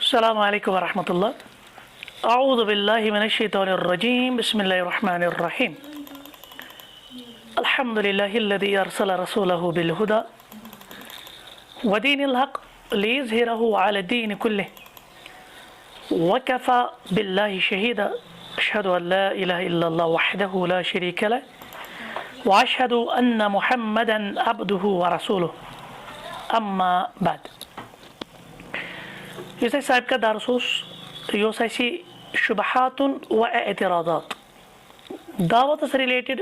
अस्सलामु अलैकुम वरहमतुल्लाह। अऊज़ु बिल्लाहि मिनश शैतानिर रजीम। बिस्मिल्लाहिर रहमानिर रहीम। अल्हम्दुलिल्लाहिल्लज़ी अरसला रसूलहु बिल हुदा व दीनिल हक़ लियुज़हिरहु अला दीनि कुल्लिहि व कफ़ा बिल्लाहि शहीदा। अशहदु अन ला इलाहा इल्लल्लाह वहदहु ला शरीका लह व अशहदु अन्न मुहम्मदन अब्दुहु व रसूलुहु। अम्मा बाद। यह साहिब का दारसूस शुबहातुन व एतराज़ात दावत से रिलेटेड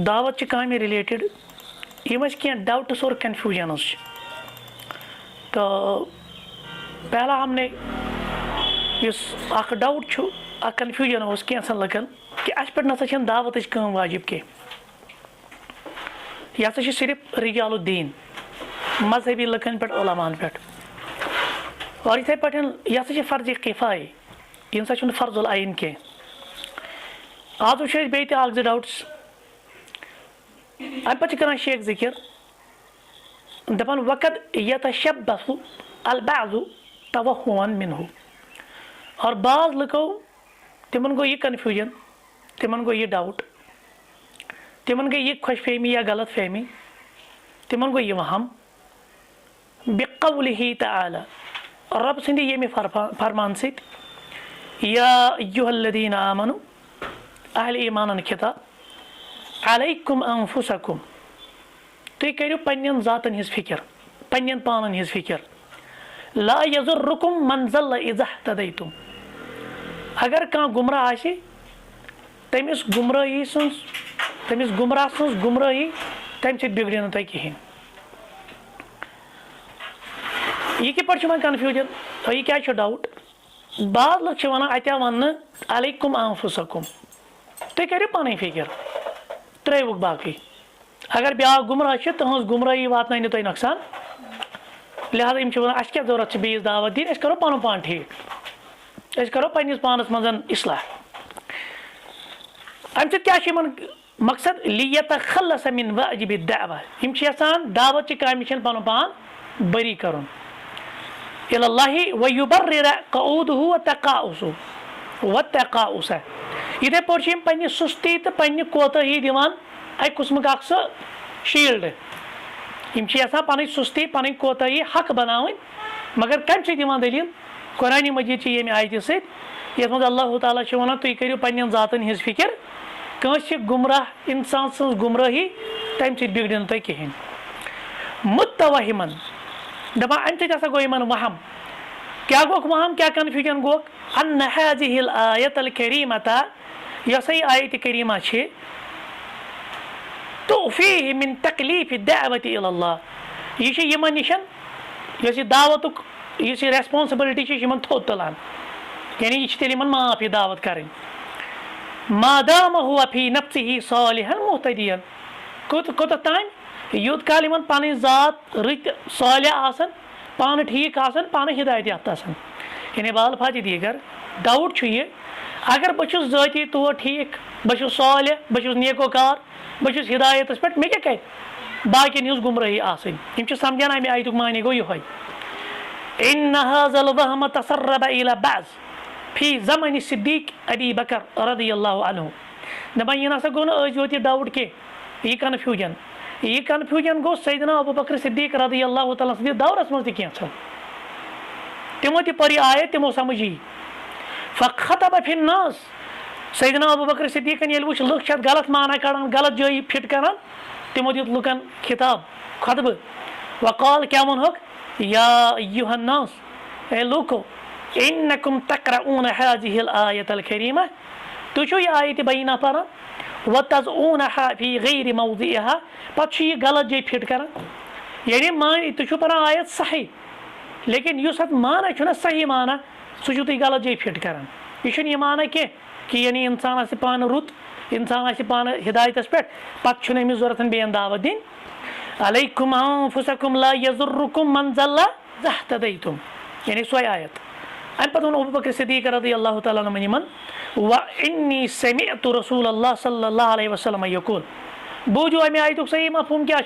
दावत काम रिलेटेड यम क्या डाउट्स और कन्फ्यूजन। तो पहला हमने डाउट कन्फ्यूजन कैंसन लकन कि अस पे नसा दावत काम वाजिब कह। यह सिर्फ रिजालुद्दीन मजहबी लकन पे उलमान पे और इथे पे यह फर्ज किफ़ाय यह फर्जुल आइन कह। आज वो बे जो डाउट्स अम पे कर शेख जिक्र दपान वक़द यतशब्बहु अल-बाज़ु तवहुमन मिन्हु। और बाज़ लुको तिमन गो यह कन्फ्यूजन, तिमन गो यह डाउट, तिमन गई यह खुश फहमी या गलत फहमी, तिमन गो यह वहम बिक़ौलिही तआला रब सिंध ये फरमान सित या अय्युहल्लज़ीना आमनु अहल ईमान खिताब अलैकुम अनफुसकुम तुम करो पन्नन ज़ातन हिज फिक्र पन्नन पानन हिज फिक्र ला यज़ुर्रुकुम मन ज़ल्ल इज़ा इह्तदैतुम। अगर कह गुमराह आसे तमिस गुमराह सन्स गुमराही तम सत बिगड़ तुम कहें। यह कि पे कन्फ्यूजन यह क्या डाउट बाज़ लोग वन अत्या वन अलैकुम अनफुसकुम तुम करो पन फिक्र त्रुक बाकी। अगर ब्या गुमराह तुज गुमराही वातन तुम नुकसान लिहाजा इन वन अस क्या जरूरत बेस दावत दिन अस करो पन पान ठीक अस करो पन्निस पानस मज इस्लाह। अम क्या मकसद लियतखल्लस मिन वाजिबि दावा यम यसान दावत काम पन पान बरी कर इलल्लाहि व युबर्रिर क़ऊदुहु व तक़ाउस। इथे पे पन्नि सुस्ती तो पन्नि कोताही दिवान अक कुस्मुक शील्ड यम यसान पन सुस्ती पन कोताही हक बनावन मगर कम दिवान दलील कुरान मजीद ये आयत सत मज अल्लाह ताला वन तुम करो पन्न ज़ातन हिज फिक्र कंस गुमराह इंसान सज गुमराही तम सत बिगड़ तुम कहें। मुतवहिमन दपा अम सत गो इन वहम क्या गोक वहम क्या कन्फ्यूजन गोक अन्न हाज़िहिल आयतल करीमता यस आयत करीमा तुफ़ीहि मिन तकलीफ़ि दावति इलल्लाह यह यमन निशन यस दावतुक यस रेस्पॉन्सिबिलिटी थोद तुलान यानी यह तेल माफ यह दावत करें मादाम हुआ फी नफ्सिही सालिहन मुहतदियन कोत ताम यूत काल इन पन ज़ात रत सालिह आसन पान ठीक आसन पान हिदायत याफ्ता आसन। यानी बाल फाज दीगर डाउट ये अगर बहुत ज़ाती तौर ठीक बहुत सालिह बहुत नेकोकार बहुत हिदायत पे मे क्या कर बाकिन हज गुमराही आम समझान अमे आयतुक मानी गो यह इन्न हाज़ल वहम तसर्रब इला बाज़ फी ज़मन सिद्दीक़ अबी बकर रज़ियल्लाहु अन्हु। दपान यह ना गो योत डाउट कह यह कन्फ्यूजन गो सैयदना अबू बकर सिद्दीक़ रज़ियल्लाहु तआला सद दौरस मज तम तिमो पर आयत तिमो समझ फ़ख़तब फ़िन्नास सैयदना अबू बकर सिद्दीक़न ये वुच लुक गलत माना कड़ान गलत जय फिट करान तिमो दित लुकन खिताब खुतब वक़ाल क्या वनोक या अय्युहन्नास ए लूको इन्नकुम तक़रऊन हाज़िहिल आयतल करीमा तुम यह आयत बैना परान व तज़ऊनहा फी गैरि मौज़िइहा पत यह गलत जय फिट करान यानी मान तुम परान आयत सही लेकिन युस माना ना सही माना सह तुम गलत जय फिट करान। यह माना कह कि यानी इंसान आसि पान रुत इंसान आसि पान हिदायतस पे पत अमिस ज़रूरत बेन दावत दिन अलैकुम अनफुसकुम ला यज़ुर्रुकुम मन ज़ल्ल इज़ा इह्तदैतुम यानी सो आयत। अम पे अबू बकर सिद्दीक़ रज़ियल्लाहु तआला अन्हु व इन्नी समिअतु रसूलल्लाह सल्लल्लाहु अलैहि वसल्लम यक़ूल बूझो अमे आयतुक सही मफहूम क्या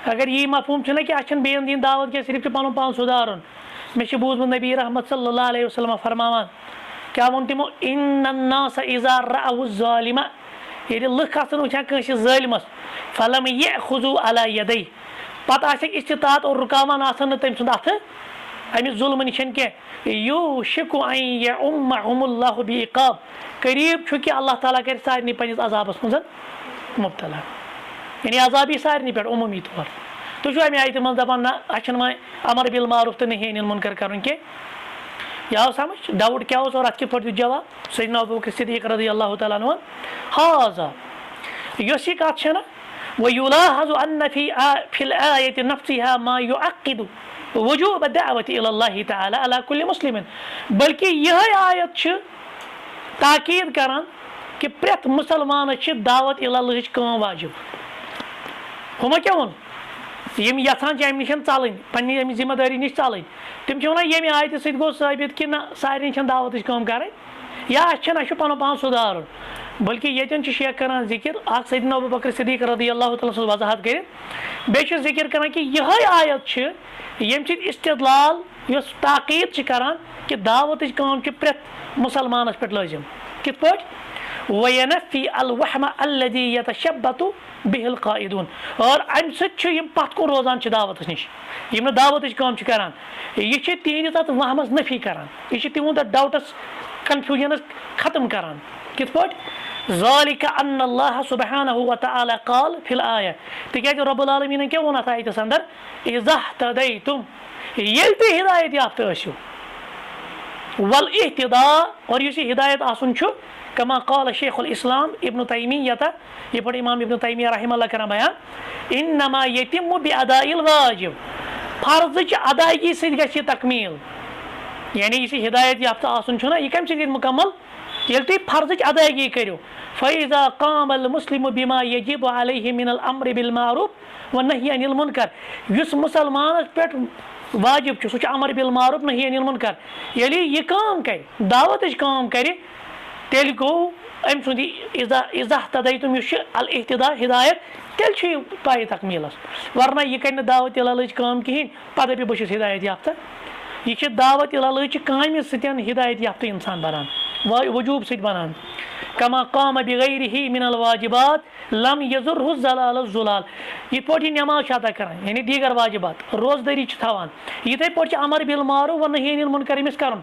अगर यह मफहूम कि बेन दिन दावत क्या सिर्फ पन पान सुधार मे बूजमुत नबी रहमत सल्लल्लाहु अलैहि वसल्लम फरमावान क्या वोन तिमो इन्नन्नास इज़ा रअउ ज़ालिमा ये लुक आसन वुचान कंसे ज़ालिमस फलम यअखुज़ु अला यदै पत आसक इस्तितात और रुकावान आसन तम सुंद अथ अमिस जुल्म निशन के युशिकु अन यउम्महुमुल्लाहु बिइक़ाब करीब छु कि अल्लाह ताला कर सारनी पनिस अजाबस मज मुब्तला यानी अजाबी सारनी पे उमूमी तौर तो अमे आयत मज दपान ना अच्छन वह अमर बिल मारूफ तो नही अनिल मुनकर कर के यह समझ डाउट क्या और अत पे जवाब सैयदना अबू बकर सिद्दीक़ रज़ियल्लाहु तआला अन्हु हाज़ा यस यह कत ना वयुलाहज़ु अन्न फिल आयति नफ्सिहा मा युअक्किदु वजूब दावत इलल्लाहि तआला अला कुल्लि मुस्लिमिन बल्कि यह आयत ताकीद करान कि प्रत मुसलमान दावत इलल्लाह काम वाजिब हम क्या वो यम यथान अमि निश चलन पन्नी अमि जिम्मेदारी निश चलन तम वन ये आयत सत गो साबित कि ना सारे दावत काम कर या पन पान सुधार बल्कि ये शेख कर जिक्र सैयदना अबू बकर सिद्दीक़ रज़ियल्लाहु तआला सु वजाहत कर बे जिक्र कर कि यह आयत यम इस्तिदलाल ताकीद करान कि दावत काम प्रत मुसलमान पे लाजिम कित पे वयनफ़ी अल वहम अल्लज़ी यतशब्बतु बिहिल क़ाइदून और अम सम पत कुन रोजान दावत नश यम दावत काम करान यह तिहंदिस अत वहमस नफ़ी करान यह तिहुंद डाउटस कन्फ्यूजनस खत्म करान कित पे ज़ालिका अन्नल्लाह सुब्हानहु व तआला क़ाल फिल आया तिकाज रब्बुल आलमीन क्या वोन अत आयतस अंदर इज़ा तदैतुम येल ते हिदायत याफ्ता आसियो वल इह्तिदा और युस हिदायत आसुन छु कमा क़ाल शेखुल इस्लाम इब्न तैमिय्यह ये पढ़ इमाम इब्न तैमिय्यह रहमतुल्लाह कर बयान इन्नमा यतिम्मु बिअदाइल वाजिब फर्ज अदायगी से गछि तकमील यानी इस हिदायत याफ्ता आसुन छु ना यह कम से मुकम्मल ये तुम फर्ज अदायगी करो फ़ैज़ा क़ामल मुस्लिम बिमा यजिब अलैहि मिनल अम्र बिल मारूफ व नही अनिल मुनकर युस मुसलमान पे वाजिब सह अमर बिल मारूफ नही अनिल मुनकर यदि यह काम कर दावत काम कर तेल गो अम सुंद इज़ा तदैतुम अल इह्तिदा हिदायत तेल पाए तकमीलस वरना यह कर दावत इलल्लाह काम कहें पा दपि बस हिदायत याफ्ता यह दावत इलल्लाह काम सतन हिदायत याफ्ता इंसान बनान वजूब सत बनान कमा काम बिगैरिही मिनल वाजिबात लम यजुरहु ज़लाल ज़ुलाल ये पे नमाज अदा करान यानी दीगर वाजिबात रोजदारी थवान इथे पे अमर बिल मारूफ व नही अनिल मुनकर अमिस कर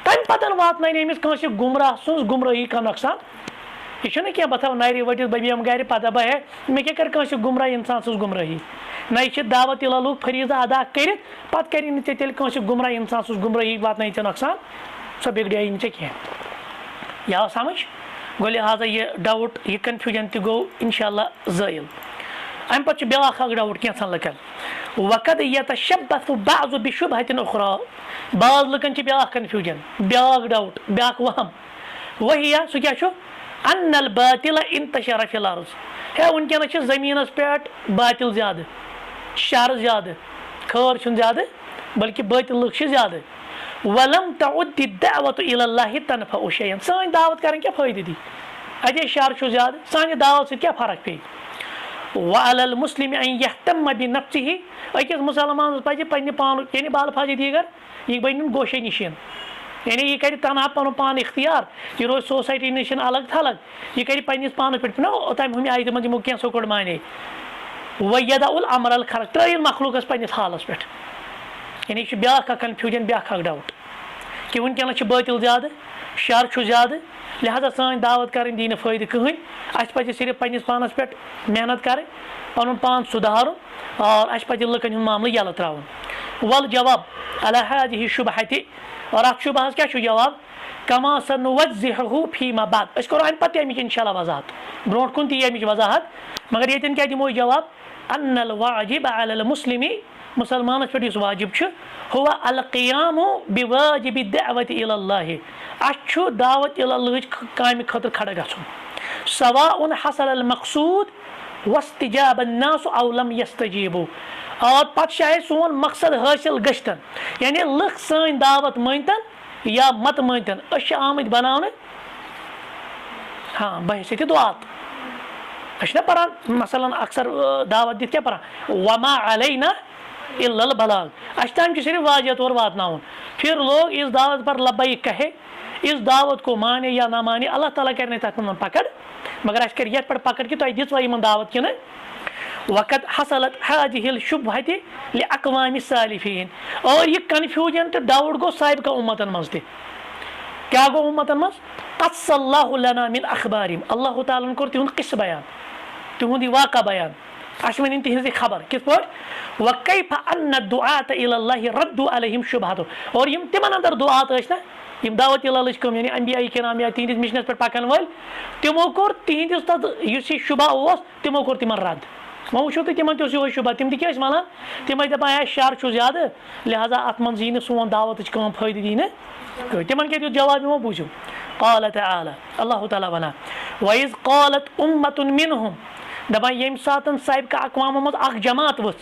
तम पतन वातन अमिस कंस गुमराह सुज गुमराही का नुकसान यह क्या बता नारि वटिस बह बेम गर पता बह मे क्या कर कंस गुमराह इंसान सुज गुमराही ना यह दावत इलल्लाह फरीज़ा अदा कर पत कर तेल कंस गुमराह इंसान सुज गुमराही वातन नुकसान सो बिगड़े कह यह समझ गो लिहाजा यह डाउट यह कन्फ्यूजन गो इंशाअल्लाह ज़ाइल अम पे ब्या डाउट कैंसन लकन वक़द यतशब्बसु बाज़ु बिशुबहतिन उख़रा बाज़ लुकन ब्या कन्फ्यूजन ब्या डाउट ब्या वहम वही सह क्या अन्नल बातिल इंतशर फिल अर्ज़ है वनकस ज़मीनस पे बातिल ज़्यादा शर ज़्यादा खर ज़्यादा बल्कि बातिल लुक ज़्यादा वलम तउद्दि दावत इलल्लाहि तनफ़उ शयअन सान दावत कर क्या फ़ायदे दी अजे शर ज़्यादा सान दावत से क्या फ़र्क पे वअलल मुस्लिम अन यहतम बिनफ्सिहि अकिस मुसलमान पज पन्ने पान यानी बाल फाजी दीगर यह बन गोशे निशन यानी यह कर तनहा पन पान इख्तियार यह रोज सोसाइटी निशन अलग थलग यह कर पन्निस पान पे ना तम हम आयत मो क्या सोकड़ माने वयदउल अमरल खल्क त्रैन मखलूकस पन्निस हालस पे यानी ब्या कन्फ्यूजन ब्या डाउट कि वनकस बातिल ज़्यादा शर ज़्यादा लिहाजा सान दावत कर दी ना फ़ायदे कहें अस पे सिर्फ पन्निस पानस पे मेहनत कर पन पान सुधार और अस पे लुकन मामल यल त्रावन वल जवाब अला हाज़िहि शुबहति और अत शुबहस क्या जवाब कमा सनुवज़्ज़िहुहु फीमा बाद अस करो अम पे अमिक इंशाअल्लाह वजाहत ब्रोट कुन ती अमिक वजाहत मगर ये क्या दिमो जवाब अन्नल वाजिब अलल मुस्लिमी मुसलमान पे वाजिब हुआ अल क़ियामु बिवाजिबि दावत इलल्लाह अच्छु दावत इलल्लाह काम खतर खड़ा गछुन सवाउन हसल अल मकसूद वस्तिजाब अन्नास औ लम यस्तजीबु और पत चाहे सोन मकसद हासिल गश्तन यानी लख सान दावत मानतन या मत मानतन अश आमद बनाने हाँ बहसियत दुआत अश ना परान मसलन अक्सर दावत दित क्या परान वमा अलैना इल्लल बलाग, अस ताम सिर्फ वाजिया तौर वातनाउन। फिर लोग इस दावत पर लब्बैक कहे, इस दावत को माने या ना माने, अल्लाह ताला करने तक पकड़, मगर अस कर यथ पर पकड़ कि तुम दिवा यमन दावत कि वक़्त हसलत हाजिहिल शुबहत लिअक़वामि सालिफीन, और यह कन्फ्यूजन तो डाउट गो साहिब का उम्मतन मज ते क्या गो उम्मतन मज क़स्सल्लाहु लना मिन अख़बारिहिम, अल्लाह ताला कोर तिहुंद क़िस्सा बयान, तिहुंद वाक़ा बयान, अस वन तिहज़ खबर किस पाट वकैफ अन्न दुआत इलल्लाहि रद्दु अलैहिम शुबहतु, और यम तिमन अंदर दुआत ना यम दावत इलल्लाह कम यानी अंबिया किराम या तिहंदिस मिशनस पर पकन वाल तिमो कोर तिहंदिस तद युस शुबह ओस तिमो कोर तिमन रद्द। वो वो तो तिमन तो शुबह तिम क्या वन तिम दपान शर ज्यादा लिहाजा अत मन जी सोन दावत कम फायदे दी ना तिमन क्या जवाब यमो बूझो क़ाल तआला अल्लाह ताला वना वइज़ क़ालत उम्मतुन मिनहुम, दपान यम सात साहिब का अक़वामो मज अख जमात वच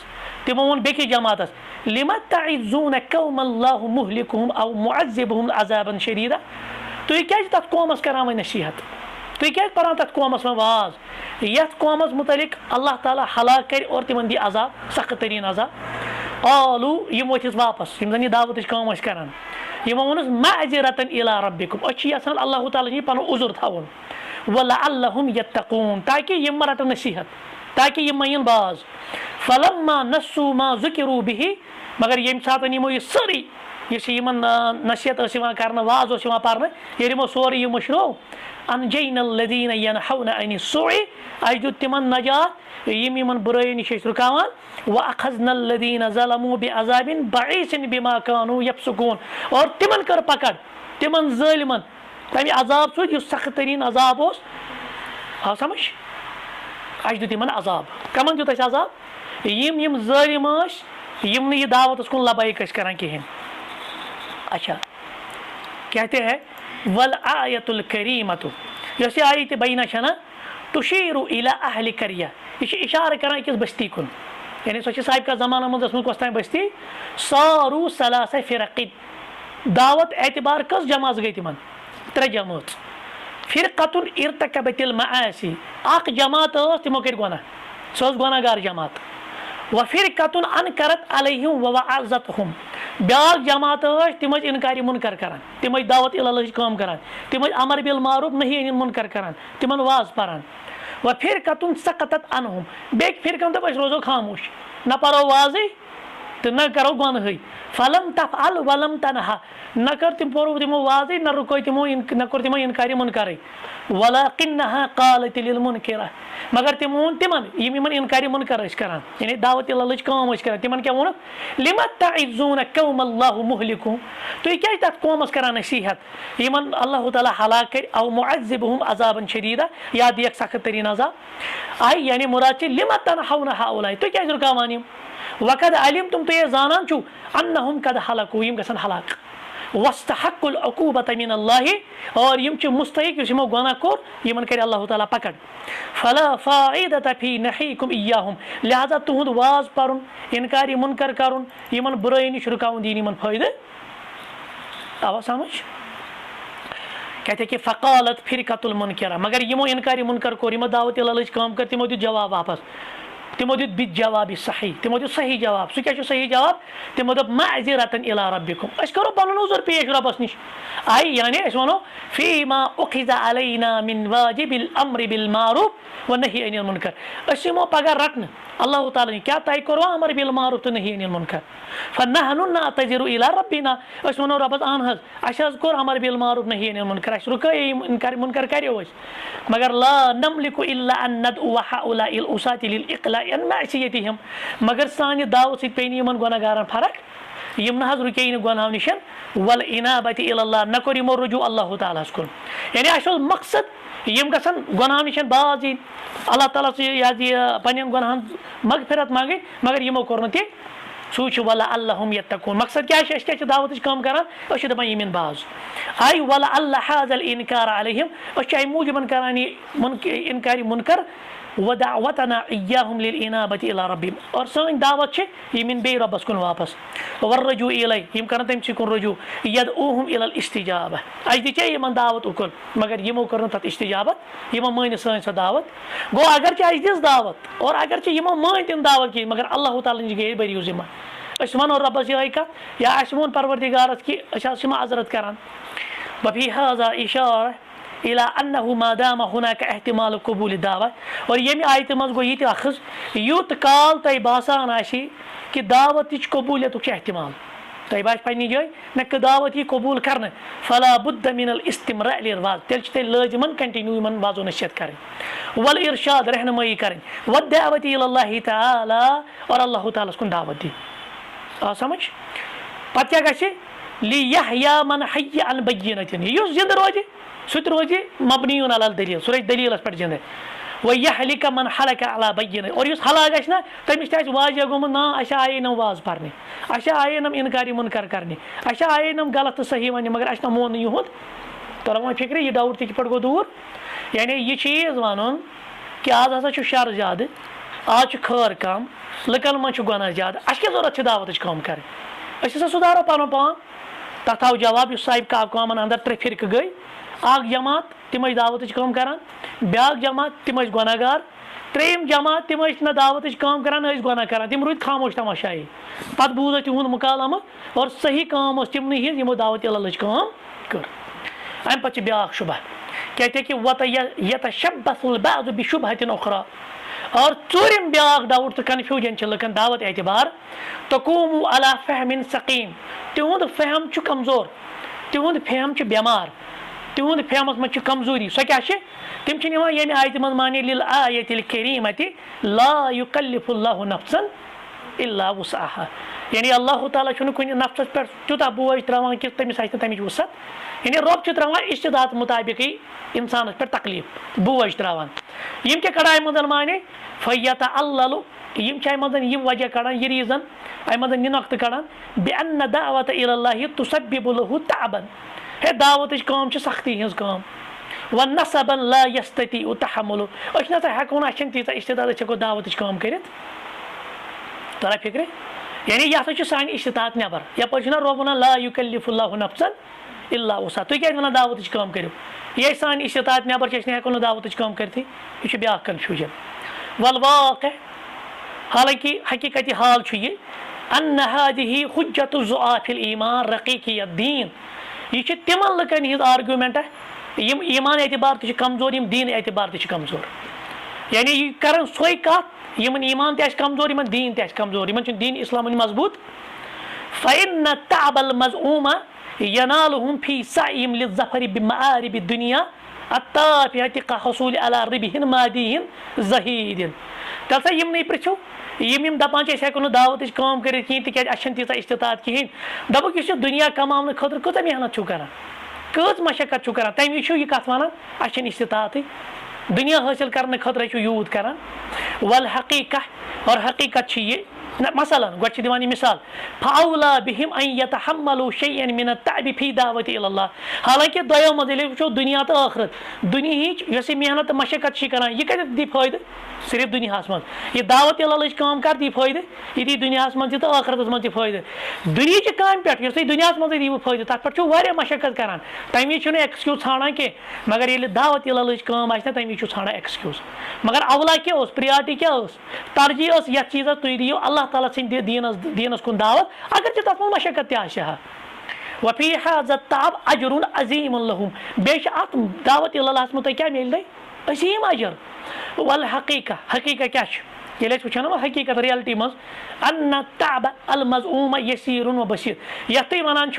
तिमो वो बेकि जमातस लिमा तइज़ून कौमल्लाहु मुहलिकुहुम औ मुअज़्ज़िबुहुम अज़ाबन शदीदा, तुम क्या तथ कौमस करान वो नसीहत, तुम क्या पान तथ कौमस में वाज यथ कौमस मुतलिक अल्लाह ताला हलाक कर और तिमन दी अज़ाब सख्त तरीन अज़ाब। क़ालू यम वथिस वापस यम जन दावत काम करान यमो वोनस मअज़िरतन इला रब्बिकुम, असान अल्लाह ताला नी पन उज़ुर थवन वलअल्लहुम यत्तक़ून, ताकि यम रटन नसीहत, ताकि यम मयन बाज। फलम्मा नस्सू मा ज़ुकिरू बिही, मगर यम सात यमो यह सारी यमन नसीहत कर वाज पार ये यमो सोरे यह मशरो अनजैनल्लज़ीन यनहौना अनि सुई, अस दुत तिमन नजात यम यमन बुराई निश रुकावान व अखज़नल्लज़ीन ज़लमू बिअज़ाबिन बईसिन बिमा कानू यफसुकून, और तिमन कर पकड़ तिमन ज़ालिमन तमे अजाब सो सख्त तरीन अजाब ओस आ समझ, अस दुत तिमन अजाब, कमन दुत अजाब यम ज़ालिम यम यह दावत कुन लबैक करान कहें। अच्छा कहते हैं वल आयतुल करीमतु, यस आयत बैना छना तुशीरु इला अहलि करिया, यह इशारा करान अकिस बस्ती कुन, यानी सो साहिब का ज़माना मज कस बस्ती सारू सलासा फ़िरक़िन, दावत एतबार कस जमात गई तिमन त्रे जमात, फ़िरक़तुन इर्तकबतिल मआसी, अख जमात तिमो कर गुनाह सो गुनाहगार जमात, व फ़िरक़तुन अनकरत अलैहिम व वअज़तहुम, ब्याक जमात तिम इनकार मुनकर करान, तिम दावत इल्लाह काम करान, तिम अमर बिल मारूफ नही अनिल मुनकर करान, तिमन वाज पारान। व फ़िरक़तुन सकतत अनहुम, बेक फ़िरक़न दप रोजो खामोश, न परो वाज़ी तो न करो गुनाह, फलम तफ़अल वलम तनहा, न कर तिम परो तिमो वाज़ी न रुको तिमो न कर तिमो इनकार मुनकर, वलकिन्नहा क़ालत लिल मुनकिरा, मगर तिम वोन तिमन यमन इनकार मुनकर करान यानी दावत इल्लाह काम करान, तिमन क्या वोन लिमा तइज़ून कौमल्लाहु मुहलिकुहुम, तुम क्या तथ कौमस करान नसीहत यमन अल्लाह ताला हलाक कर औ मुअज़्ज़िबुहुम अज़ाबन शदीदा, या दियक सख्त तरीन अज़ाब, आई यानी मुराद लिमा तनहौना हाउलाई, तुम क्या रुकावान यम वक़द अलिमतुम, तो ये जानान छु अन्नहुम कद हलकू, यम गसन हलाक वस्तहक्कुल उक़ूबत मिनल्लाहि, और यम छु मुस्तहिक यमो गुनाह कोर यमन कर अल्लाह ताला पकड़। फला फ़ाइदत फ़ी नहीकुम इय्याहुम, लिहाजा तुहुंद वाज परुन इनकार मुनकर करुन यमन बुराई निश रुकाउन दीन यमन फायदे आवा समझ। कहते कि फ़क़ालत फ़िरक़तुल मुनकिरा, मगर यमो इनकार मुनकर कोर यमो दावत इल्लाह काम कर तिमो दित जवाब वापस, तिमो दित बिजवाब सही, तिमो दित सही जवाब, सह क्या सही जवाब, तिमो दप मअज़िरतन इला रब्बिकुम, अस करो पनुन उज़ुर पेश रब्बस निश, आई यानी अस वनो फ़ीमा उख़िज़ अलैना मिन वाजिबिल अम्रि बिल मारूफ व नही अनिल मुनकर, अस यमो पगार रटन अल्लाह ताला क्या तय करो अमर बिल मारूफ तो नही अनिल मुनकर, फनहनु नअतज़िरु इला रब्बिना, अस वनो रब्बस आन हज अस कोर अमर बिल मारूफ नही अनिल मुनकर, अस रुक इनकार मुनकर करियो अस, मगर ला नमलिकु इल्ला अन नदउ हाउलाइल उसाति लिल इक़लाइ अन मअसियतिहिम, मगर सानि दावत सि पेनि यमन गुनाहगारन फरक यम न हज रुके इन गुनाह निशन वल इनाबति इलल्लाह, न कर यमो रुजू अल्लाह ताला कुन, यानी अस मकसद यम गसन गुनाह निशन बाज अल्लाह ताला से पन्न गुनाहन मगफिरत मांगे, मगर यमो कोर ति सूच वला अल्लाहुम यत्तकून, मकसद क्या है क्या दावत काम करान अस दपान यमिन बाज, आई वला अल्लाह हाज़ल इनकार अलैहिम, अस मूजबन करान इनकार मुनकर व दावतना इय्याहुम लिल इनाबति इला रब्बिहिम, और सान दावत यमिन बे रब्बस कुन वापस, वर्रजू इलै यम करन तम कुन रजू, यदऊहुम इलल इस्तिजाबा, अस दिचे यमन दावत उकुन मगर यमो करन तत इस्तिजाबत, यमो मान सान सा दावत, गो अगर अस दिस दावत और अगर यमो मान तिम दावत की, मगर अल्लाह ताला गे बरियो जिम्मा, अस वनो रब्बस ये कत या अस वोन परवरदिगारस कि अस माजरत करान वफी हाजा इशारा इला अन्नहु मादामा हुनाका एहतिमाल कबूल दावा और यम आयत मज गो ये अखज यूत काल तय बासान आशि कि दावत कबूलियत एहतिमाल तय बास पन्नी जाय न दावत यह कबूल करने फला बुद्द मिनल इस्तिमरा लिरवाज तेल लाजिमन कंटिन्यू मन वाजो नसीहत करें वल इरशाद रहनुमाई करें वद दावत इलल्लाहि तआला और अल्लाह ताला कुन दावत दी आ समझ पत क्या गछे लियहया मन हय्य अन बय्यनतिन युस जिंद रोजे सुत रोजे मबनीउन अलल दलील सुरज दलीलस पर जिंद व यहलिक मन हलक अला बय्यन और युस हला गछ ना तमिस तस वाजिया गोम ना अशा आये नम वाज परने अशा आये नम इनकारी मुनकर करने अशा आये नम गलत सही वन मगर अश मोन युहुद तर वो फिक्र ये डाउट तक पे गो दूर यानी यह चीज वन कि आज हसा शर ज्यादा आज खर कम लकन मन गुना ज्यादा अस क्या जरूरत दावत कम कर सुधारो पन पान तथ आव जवाब साहिब का कमन अंदर त्रे फिरक गई आग जमात तम दावत कम करान ब्याक जमात तम गुनागार त्रेम जमात तम ना दावत कम करान गुना करान तम रूद खामोश तमाशाई पत बूझ तिहुंद मुकालम और सही काम तमन हिज यमो दावत कम कर अम पे ब्याक शुबह कहते कि वत यतशब्बसुल बाज़ बिशुबहतिन उखरा और चूरिम ब्याक डाउट तो कन्फ्यूजन लकन दावत एतबार तकूमु अला फहमिन सकीम तिहुंद फहम कमजोर तिहुंद फहम बेमार तिहुंद फहमस मज कमजोरी सो क्या तम ये आयत मज माने लिल आयतिल करीमति ला युकल्लिफुल्लाहु नफ्सन इल्ला वुसअहा यानी अल्लाह ताला कुन नफ्सस पे तूत बोझ त्रावान कि तमिस आसि तमिच वुसत यानी रब त्रावान इस्तिदात मुताबिक इंसान पे तकलीफ बोझ त्रावान यम क्या कड़ा मदन माने फय्यत अल्ललु यम छ मदन यह वजह कड़ान यह रीजन मदन यह नक्त कड़ान बेअन्न दावत इलल्लाहि तुसब्बिबु लहु ताबन हे दावत काम सख्ती हज काम व नसबन ला यस्तती तहम्मुलु अस ना हेको ना तीचा इस्तिदात हेको दावत काम कर तरा फिक्र यानी यह हसा सान इस्तितात नबर यप रब वन ला युकल्लिफुल्लाहु नफ्सन इल्ला वुसअहा तुम क्या वन दावत काम करो ये सान इस्तितात नबर हेको ना दावत काम कर यह ब्या कन्फ्यूजन वल वाक़ हालांकि हकीकत हाल ये अन्न हादिही हुज्जतु ज़ुआफिल ईमान रक़ीक़ियत दीन यह तिमन लकन हिज आर्गुमेंट यम ईमान एतबार तो कमजोर यम दीन एतबार तो कमजोर यानी यह कर सोई कत यमन ईमान तह कमजोर यमन दीन तह कमजोर यमन दीन इस्लाम मजबूत फ़इन्न तअबल मज़ऊमा यनालुहुम फी सईम लिज़फ़र बिमआरिब दुनिया अत्ताफ़िहति कहसूल अला रिबहिन मादीहिन ज़हीदिन तसा यम नहीं पृछो यम दपान हेको दावत काम कर क्या तीचा इस्तितात कहें दपुक दुनिया कमाने खतर कत मेहनत करान कच मशक्कत कर तमें यह कत वन अस इस्तितात दुनिया हासिल करने खतर यूत करान वल हकीका और हकीकत ये मसलन गो दिवान मिसाल फाउला बिहिम अन यतहम्मलु शैअन मिन अत्तअबि फी दावत इलल्लाह हालांकि दोयो मज वो दुनिया तो आखरत दुनिया मेहनत मशक्कत करान यह कत दी फायदे सिर्फ दुनिया मज यह दावत इलल्लाह काम कर दी फायदे यह दी दुनिया मज तो आखरत मज फायदे दुनिया काम पे दुनिया मज दी फायदे तथ पे मशक्कत करान तमें एक्सक्यूज ठान कह मगर ये दावत इलल्लाह काम आना तमें ठान एक्सक्यूज मगर अवला क्या प्रियारिटी क्या तरजीह ये चीज़ तुम दियो अल्लाह ताला दीनस कुन दावत अगर तथ मशक्कत तह वफी हाज़ा ताब अजरुन अज़ीम लहुम बेश अत दावत इलल्लाह मुत क्या मिल अजीम अजर वल हकीका हकीका क्या ये वो ना हकीकत रियलिटी मज अन्न ताब अल मज़ऊम यसीरुन व बसीर यह तुम वन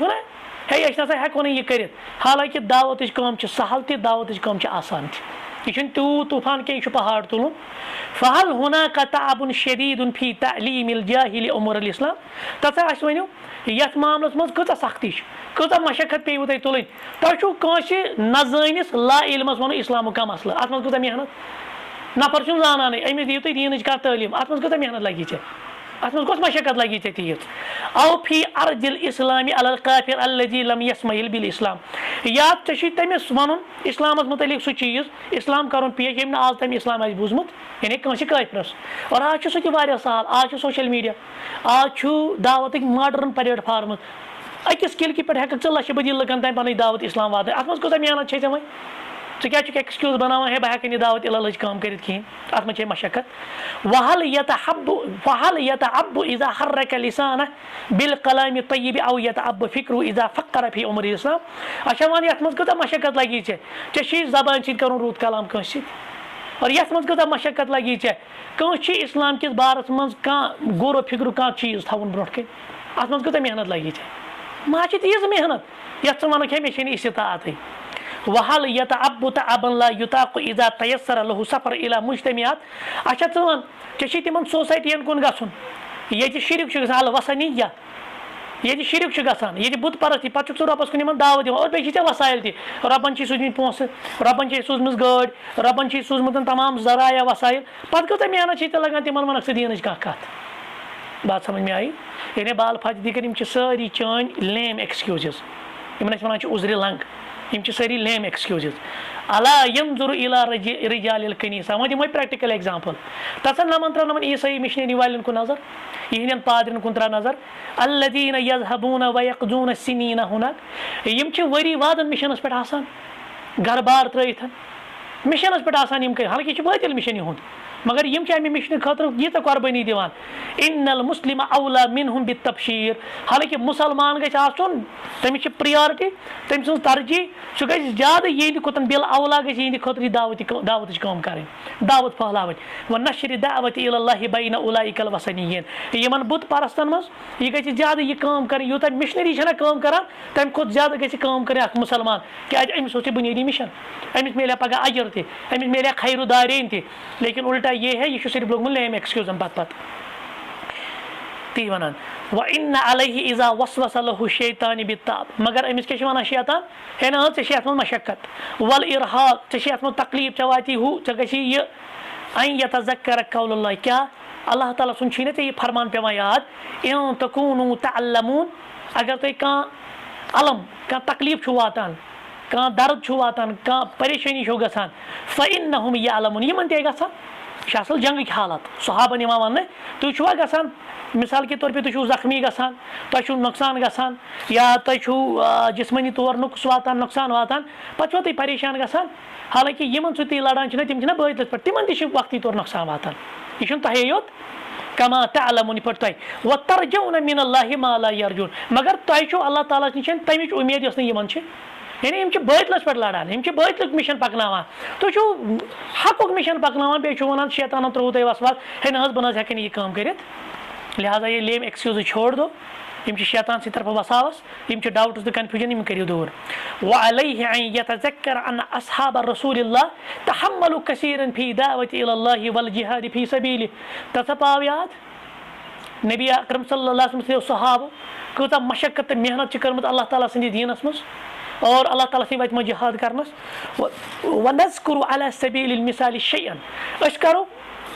हे ना हेको ना यह कर हालांकि दावत काम सहल तह दावत काम आसान यह तूत तूफान क्या यह पहाड़ तुलन फ़हल हुनाका ताबुन शदीदुन फी तालीमिल जाहिल उमूरिल इस्लाम तथा वनो यथ मामलस मज कत सख्ती कत मशक्कत पे तुम तुलन तुम न जानिस ला इल्मस वनो इस्लाम का मसला अत मज कत मेहनत नफर जानान अमिस दियो तुम दीन कह तलीम अत मज कत मेहनत लगी अत मज कस मशक्कत लगी तीत औ फी अर्जिल इस्लामी अलल काफिर अल्लज़ी लम यस्मइल बिल इस्लाम या तमिस वन इस्लाम मुतलिक सह चीज़ इस्लाम कर पेश यम आज तम इस्लाम बूझमुत यानी कंस काफिरस और आज सह सहल आज सोशल मीडिया आज दावत मॉडर्न प्लेटफार्म अकिस किल पे हेक लक्ष बदी लुकन तम पन दावत इस्लाम वात अत मज कत मेहनत छे वे ژٕ کیٛاہ چھُکھ ایٚکسکیوٗز بناوان ہے بہٕ ہٮ۪کہٕ نہٕ دعوت اِلَلٕچ کٲم کٔرِتھ کِہیٖنۍ اَتھ منٛز چھے مشقت وَہَل یَتَعَبُّ اِذا حَرَّکَ لِسانَہ بِالْکَلامِ طیِّبِ اَوْ یَتَعَبُّ فِکرُ اِذا فَکَّرَ فی اُمُورِ الاسلام اچھا وَن یَتھ منٛز کۭژاہ مشقت لگی ژےٚ چھُے زبانہِ سۭتۍ کَرُن رُت کلام کٲنٛسہِ سۭتۍ اور یَتھ منٛز کۭژاہ مشقت لگی ژےٚ کٲنٛسہِ چھِ اِسلام کِس بارَس منٛز کانٛہہ غورو فِکرُک کانٛہہ چیٖز تھاوُن برونٛٹھ کَنۍ اَتھ منٛز کۭژاہ محنت لگی ژےٚ ما چھِ تیٖژ محنت یَتھ ژٕ وَنکھ ہے مےٚ چھے نہٕ استطاعتٕے وَہَل یَتَعَبُّ تَعَبًّا لا یُطاقُ اِذا تَیَسَّرَ لَہُ سَفَر اِلی مُجتَمِعات اچھا ژٕ وَن ژےٚ چھِ تِمن سوسایٹِیَن کُن گژھُن ییٚتہِ شِرک چھُ گژھان الوثنیہ ییٚتہِ شِرک چھُ گژھان ییٚتہِ بُت پرستی پَتہٕ چھُکھ ژٕ رۄبَس کُن یِمن دعوت دِوان اور بیٚیہِ چھِ ژےٚ وسایل تہِ رۄبَن چھِ سوٗزمٕتۍ پونٛسہٕ رۄبَن چھے سوٗزمٕژ گٲڑۍ رۄبَن چھے سوٗزمُت تمام ذرایع وسایل پَتہٕ کۭژاہ محنت چھے ژےٚ لگان تِمن وَنکھ ژٕ دیٖنٕچ کانٛہہ کَتھ بات سمجھ مےٚ آیی یعنی بال فَتہِ دیٖگر یِم چھِ سٲری چٲنۍ لیم ایٚکسکیوٗزٕز یِمن أسۍ وَنان چھِ عُذرِ لنٛگ یِم چھِ سٲری لیم ایٚکسکیوٗزٕز الا ینظُرُ الی رِجالِ الکنیٖسہ وۄنۍ دِمو پریکٹِکل ایٚگزامپٕل تَتھن نمن ترٛاو نمن عیٖسٲیی مِشنٔری والٮ۪ن کُن نظر یِہنٛدٮ۪ن پادرٮ۪ن کُن ترٛاو نظر الذیٖنَ یذہبوٗنَ وَیقضوٗنَ سِنیٖنَ ہُنَک یِم چھِ ؤری وادن مِشنس پٮ۪ٹھ آسان گرٕ بار ترٲیِتھ مِشنس پٮ۪ٹھ آسان یِم حالانکہِ یہِ چھُ بٲطِل مِشن یِہُنٛد مگر یِم چھِ اَمہِ مِشنہٕ خٲطرٕ ییٖژاہ قۄربٲنی دِوان اِنَّ الْمُسلِمَ اولا مِنْہُم بِالتَبشیٖر حالانکہِ مُسلمان گژھِ آسُن تٔمِس چھِ پرٛیارٹی تٔمۍ سٕنٛز ترجیح سُہ گژھِ زیادٕ یِہنٛدِ کھۄتہٕ بِل اولا گژھِ یِہنٛدِ خٲطرٕ یہِ دعوتٕچ کٲم کَرٕنۍ دعوت پھٔہلاوٕنۍ وۄنۍ نشرِ دعوتِ اِلی اللہِ بین اُولئک الوثنیٖن یِمن بُت پرستن منٛز یہِ گژھِ زیادٕ یہِ کٲم کَرٕنۍ یوٗتاہ مِشنٔری چھےٚ نہ کٲم کران تَمہِ کھۄتہٕ زیادٕ گژھِ کٲم کَرٕنۍ اکھ مُسلمان کیازِ أمِس اوس یہِ بُنیٲدی مِشن أمِس میلہِ پگہہ اجر تہِ أمِس میلہِ خیرُ دارین تہِ لیکن الٹا یہِ ہے یہِ چھُ صرف لوٚگمُت لیم ایٚکسکیوٗزن پتہٕ تی وَنان وَإِنَّ عَلَیْهِ اِذا وَسوَسَ لَهُ الشَّیطانُ بِالتَّعْبِ مگر أمِس کیاہ چھِ وَنان شیطان ہے نہ ژےٚ چھِ یَتھ منٛز مشقت وَالْإِرْہاق ژےٚ چھِ یَتھ منٛز تکلیٖف ژےٚ واتی ہُہ ژےٚ گژھی یہِ اَن یَتَذَکَّرَ قَوْلَ اللہِ کیاہ اللہ تعالیٰ سُنٛد چھُے نہ ژےٚ یہِ فرمان پیٚوان یاد اِن تَکوٗنوٗ تَعَلَّموٗن اگر تۄہہِ کانٛہہ علم کانٛہہ تکلیٖف چھُ واتان کانٛہہ درد چھُ واتان کانٛہہ پریشٲنی چھو گژھان فَإِنَّهُمْ یعلموٗن یِمن تہِ گژھان یہِ چھِ اَصٕل جنگٕکۍ حالات صحابن یِوان وَننہٕ تُہۍ چھُوا گژھان مِثال کے طور پے تُہۍ چھُو زخمی گژھان تۄہہِ چھُو نۄقصان گژھان یا تۄہہِ چھُو جِسمٲنی طور نُقص واتان نۄقصان واتان پَتہٕ چھُوا تُہۍ پریشان گژھان حالانکہِ یِمن سۭتۍ تُہۍ لڑان چھِو نہ تِم چھِنہ بٲطلَس پٮ۪ٹھ تِمن تہِ چھُ وقتی طور نۄقصان واتان یہِ چھُنہٕ تۄہے یوت کما تعلمون یِتھ پٲٹھۍ تۄہہِ وَتَرجوٗنَ مِنَ اللہِ ما لا یرجوٗن مگر تۄہہِ چھُو اللہ تعالیٰ ہَس نِش تَمِچ اُمید یۄس نہٕ یِمن چھِ یعنی یِم چھِ بٲطلَس پٮ۪ٹھ لڑان یِم چھِ بٲطلُک مِشن پَکناوان تُہۍ چھِو حقُک مِشن پَکناوان بیٚیہِ چھُو وَنان شیطانن ترٛووُ تۄہہِ وسواس ہے نہ حظ بہٕ نہ حظ ہٮ۪کہٕ نہٕ یہِ کٲم کٔرِتھ لہٰذا یہِ لیم ایٚکسکیوٗزٕے چھوڑ دو یِم چھِ شیطان سٕنٛدِ طرفہٕ وساوَس یِم چھِ ڈاوٹٕز تہٕ کَنفیوٗجن یِم کٔرِو دوٗر وَعَلَیْهِ أن یَتَذَکَّرَ أَنَّ أَصْحَابَ رسوٗلِ اللہِ تَحَمَّلُوا کَثیٖرًا فی دعوتِ إلی اللہِ وَالجِہادِ فی سبیٖلہِ تَتھ پاو یاد نبی اکرم صلی اللہ علیہ وسلم صحابہٕ کۭژاہ مشقت تہٕ محنت چھِ کٔرمٕژ اللہ تعالیٰ سٕنٛدِس دیٖنس منٛز اور اللہ تعالیٰ سٕنٛدۍ وَتہِ منٛز جِہاد کرنس وَنَذْکُرُ عَلَى سبیٖلِ الْمِثالِ شَیْئًا أسۍ کرو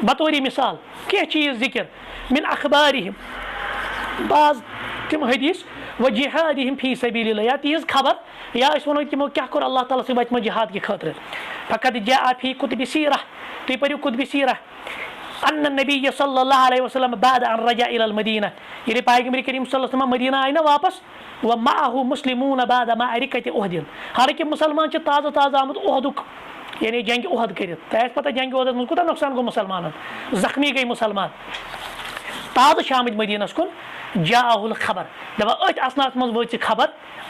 بطورِ مِثال کینٛہہ چیٖز ذِکر مِن اخبارِہِم بعض تِم حدیٖث وَجِہادِہِم فی سبیٖلِ اللہِ یا تِہنٛز خبر یا أسۍ وَنو تِمو کیاہ کوٚر اللہ تعالیٰ سٕنٛدِ وَتہِ منٛز جِہاد کہِ خٲطرٕ فقط جاء فی کُتُبِ سیٖرہ تُہۍ پٔرِو کُتُبِ سیٖرہ اَنَّ النبی صلی اللہ علیہ وسلم بعد ان رجع إلی المدیٖنہ ییٚلہِ پیغمبرِ کریم صلی اللہ علیہ وسلم مدیٖنہ آیہِ نہ واپس ومعه مسلموٗن بعد معركة أُحد حالانکہِ مُسلمان چھِ تازٕ تازٕ آمُت اُحدُک یعنی جنگہِ اُحد کٔرِتھ تۄہہِ آسہِ پتہ جنگہِ اُحدس منٛز کوٗتاہ نۄقصان گوٚو مُسلمانن زخمی گٔے مُسلمان تازٕ چھِ آمٕتۍ مدیٖنس کُن جاءه الخبر دَپان أتھۍ اثناہس منٛز وٲژ یہِ خبر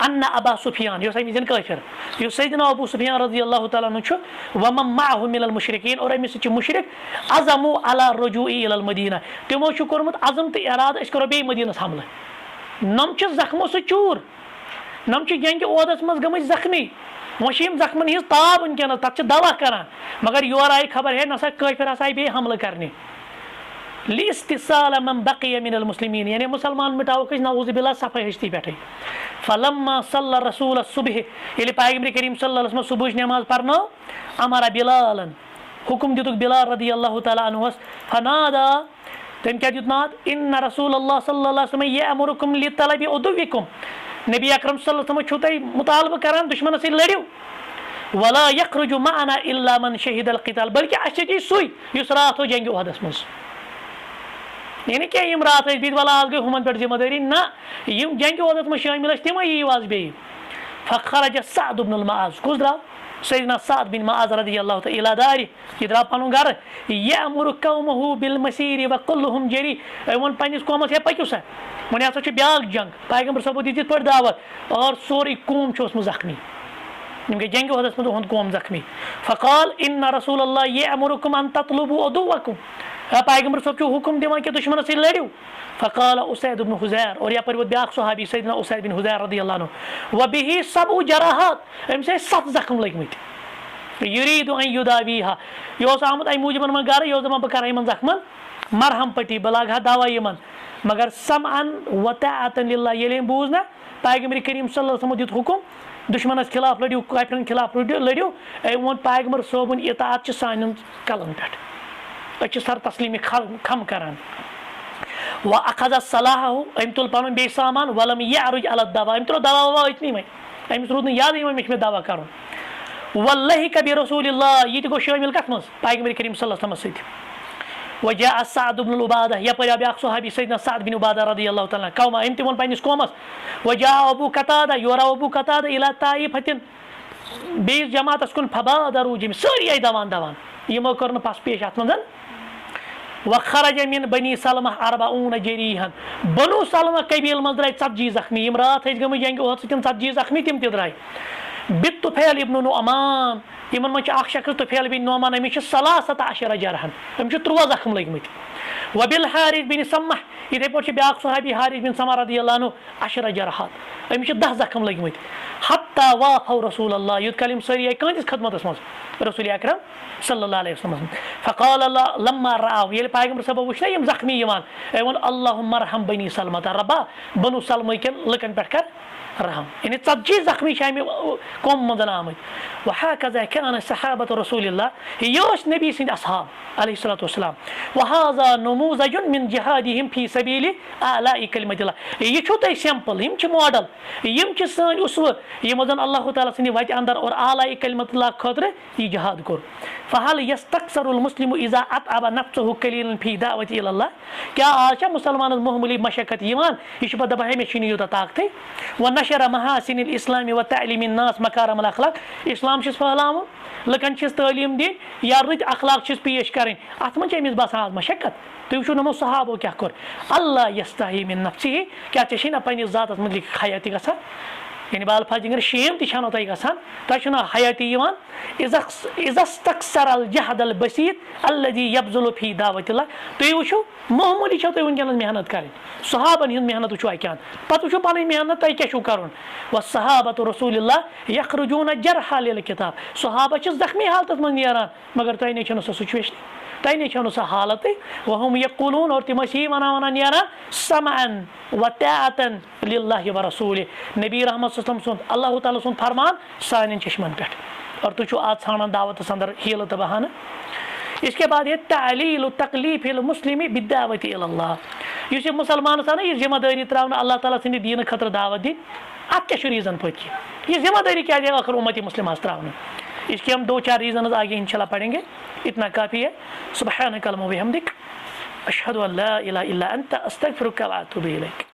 اَنَّ ابا سفیان یہِ اوس اَمہِ وِزِ کٲفِر یُس سیدنا ابوٗ سفیان رضی اللہ تعالیٰ عنہ چھُ ومن معه من المشرکیٖن اور أمِس سۭتۍ چھِ مُشرِک عزموا علی الرجوع إلی المدیٖنہ تِمو چھُ کوٚرمُت عزم تہٕ اِرادٕ أسۍ کرو بیٚیہِ مدیٖنس حملہٕ نۄم چھِ زخمو سۭتۍ چوٗر نۄم چھِ جنگہِ اُحدس منٛز گٔمٕتۍ زخمی وۄنۍ چھِ یِم زخمن ہِنٛز تاب وٕنکیٚنس تتھ چھِ دوا کران مگر یورٕ آیہِ خبر ہے نسا کٲفِر ہسا آیہِ بیٚیہِ حملہٕ کرنہِ لِاِسْتِصَالَ مَن بَقِیَ مِنَ الْمُسلِمیٖن یعنی مُسلمان مِٹاوُکھ أسۍ نعوذ باللہ صفٲیی ہستی پٮ۪ٹھٕے فَلَمَّا صَلَّى الرَّسوٗلَ الصُبحِ ییٚلہِ پیغمبرِ کریم صلی اللہ علیہ وسلم صبحٕچ نٮ۪ماز پرنٲو اَمَرَ بِلالن حُکُم دِتُکھ بِلال رضی اللہ تعالیٰ عنہُس فَنادا تٔمۍ کیاہ دیُت ناد اِنَّ رسوٗل اللہ صلی اللہ علیہ وسلم یَأْمُرُکُم لِطَلَبِ عُدُوِّکُم نبی اکرم صلی اللہ علیہ وسلم چھُو تۄہہِ مُطالبہٕ کران دُشمنس سۭتۍ لٔڑِو وَلا یَخرُجُ مَعَنَا إِلَّا مَن شَہِدَ القِتال بٔلکہِ اَسہِ سۭتی سُے یُس راتھ اوس جنگہِ اُحدس منٛز یعنی کینٛہہ یِم راتھ ٲسۍ بِہِتھ وَلہٕ آز گٔے ہُمن پٮ۪ٹھ ذِمہٕ دٲری نہ یِم جنگہِ اُحدس منٛز شٲمِل ٲسۍ تِمے یِیِو آز بیٚیہِ فخرج سعد بن المعاذ کُس درٛاو सैयदना साद बिन मुआज़ रज़ियल्लाहु तआला इला दारि यह द्राव पनुन गर यअमुरु कौमहु बिल मसीर व कुल्लुहुम जरी वन पन्निस कौमस हे पक्यु सा वन हसा छ ब्याक जंग पैगंबर साहब दित पर दावत और सोरी कौम छ उसम जख्मी यम गई जंग होदस में कौम जख्मी फ़क़ाल इन्ना रसूलल्लाह यअमुरुकुम अन ततलुबु अदुवकुम पैगंबर साहब हुक्म दिवान कि दुश्मन से लड़ियो फ़क़ाल उसैद बिन हुज़ैर और यहाँ पर वो ब्याक सहाबी सैयदना उसैद बिन हुज़ैर रज़ियल्लाहु अन्हु व बिही सबउ जराहात अमसे 7 जख्म लगमित युरीदु अन युदावीहा यह आमद अमि मूजबन मन गर यह दपान बह कर यमन जख्मन मरहम पट्टी बह लागा दवा यमन मगर समअन व ताअतन लिल्लाह येले बूझ ना पैगंबर करीम सल्लल्लाहु अलैहि वसल्लम दित हुक्म दुश्मनस खिलाफ लड़ियो काफिरन खिलाफ लड़ियो वो पैगंबर सोबन इताअत सान कलन पे सर तस्लीम खम करान व अखज़ सलाहु अम तुल पन बे सामान वलम यअरुज अला दवा अम तुल दवा ववा इतनी में अमिस रूद याद मे दवा कर वल्लहि कबी रसूलिल्लाह यह गो शामिल कथ मज पैगंबर करीम सल्लल्लाहु अलैहि वसल्लम सत वजा साद बिन उबादा यपर ब्याक सहाबी सैयदना साद बिन उबादा रज़ियल्लाहु तआला कौमा अम तिमन पन्निस कौमस वजा अबू कतादा योरा अबू कतादा इला ताइफतिन बेस जमातस कुन फबादरू जिम सारी आई दवान दवान यमो कर पस पेश अत मज वखरज मिन बनी सलमा अरबाऊन जरीहन बनु सलमा कबील मज द्राय 40 जख्मी यम रात गम जंग ओह 40 जख्मी तिम द्राय बित तुफैल इब्न नुअमान यमन मन शख्स तुफैल बिन नुअमान अमिस सलासत अशर जरहन अमिस 13 जख्म लगमित वबिल हारिस बिन सम्मा इथे पे ब्याक सहाबी हारिस बिन सम्मा रज़ियल्लाहु अन्हु अशर जरहात अमिस 10 जख्म लगमित हत्ता वाफौ रसूलल्लाह युद कलिम सरी कंदिस खदमतस मज रसूल अकरम सल्लल्लाहु अलैहि वसल्लम फ़क़ाल लम्मा रआव ये पैगंबर सब वुच यम जख्मी यवान वन अल्लाहुम्मा रहम बनी सलमा रब्बा बनु सलमा के लकन पे कर रहम यानी 40 जख्मी शामि कौम मदन आमद वहाकज़ा कान सहाबत रसूलिल्लाह योश नबी सिंद असहाब अलैहिस्सलातु वस्सलाम वहाज़ा नमूज़जुन मिन जिहादिहिम फी सबीलि आलाई कलिमतिल्लाह ये छु तय सैंपल यम छु मॉडल यम छु सान उसव यम मदन अल्लाह ताला सिंद वत अंदर और आलाई कलिमतिल्लाह खतर ये जिहाद कर फहल यस्तक्सरुल मुस्लिमु इज़ा अतअबा नफ्सहु कलीलन फी दावति इल्लाह क्या आज मुसलमान मामूली मशक्कत यवान ये छु दबा है में युता ताकत व नशर महासिन इस्लामी व तालीम नास मकारम अखलाक इस्लाम छिस फहलाव लकन छिस तालीम दिन या रुत अखलाक छिस पेश करें अत मन अमिस बसान मशक्कत तुम वो नमो सहाबो क्या कर अल्लाह यस्ताही मिन नफ्सिही क्या चे ना पन्निस जातस मुतलिक हयाती गसान यानी बाल फाजिंगर शेम तनो तुम गसान तुम हयाती इज़स्तक्सर अल जहद अल बसीत अल्लज़ी यब्ज़ुलु फी दावतिल्लाह तुम वो मामूली तुम वनकन मेहनत करें सहाबन हंद मेहनत वो अकान पे वो पन मेहनत तुम क्या कर व सहाबत रसूलिल्लाह यखरुजून जरहा लिल किताब सहाबा जख्मी हालत मज नीरान मगर तुम नहीं सो सिचुएशन तुम नहीं सो हालत वहम यक़ूलून और तिम वना वना नीरान समअन व ताअतन लिल्लाहि व रसूलि नबी रहमत सल्लल्लाहु अलैहि वसल्लम अल्लाह ताला सुन फरमान सान चश्मन पे और तुम आज ठान दावत अंदर हील तो बहाना इसके बाद ये तालील तकलीफ़ मुस्लिम बिदावत इल्लाह इस मुसलमान सा यह जिम्मेदारी त्रावन अल्लाह ताला सिंद दीन खतर दावत दी अत क्या रीज़न पत्की ये जिम्मेदारी क्या है आखिर उम्मती मुस्लिम त्रावन इसके हम 2-4 रीज़न आगे इंशाल्लाह पढ़ेंगे इतना काफ़ी है सुब्हानक अल्लाहुम्मा व बिहम्दिक अशहदु अन ला इलाहा इल्ला अंत अस्तगफिरुका व अतूबु इलैक।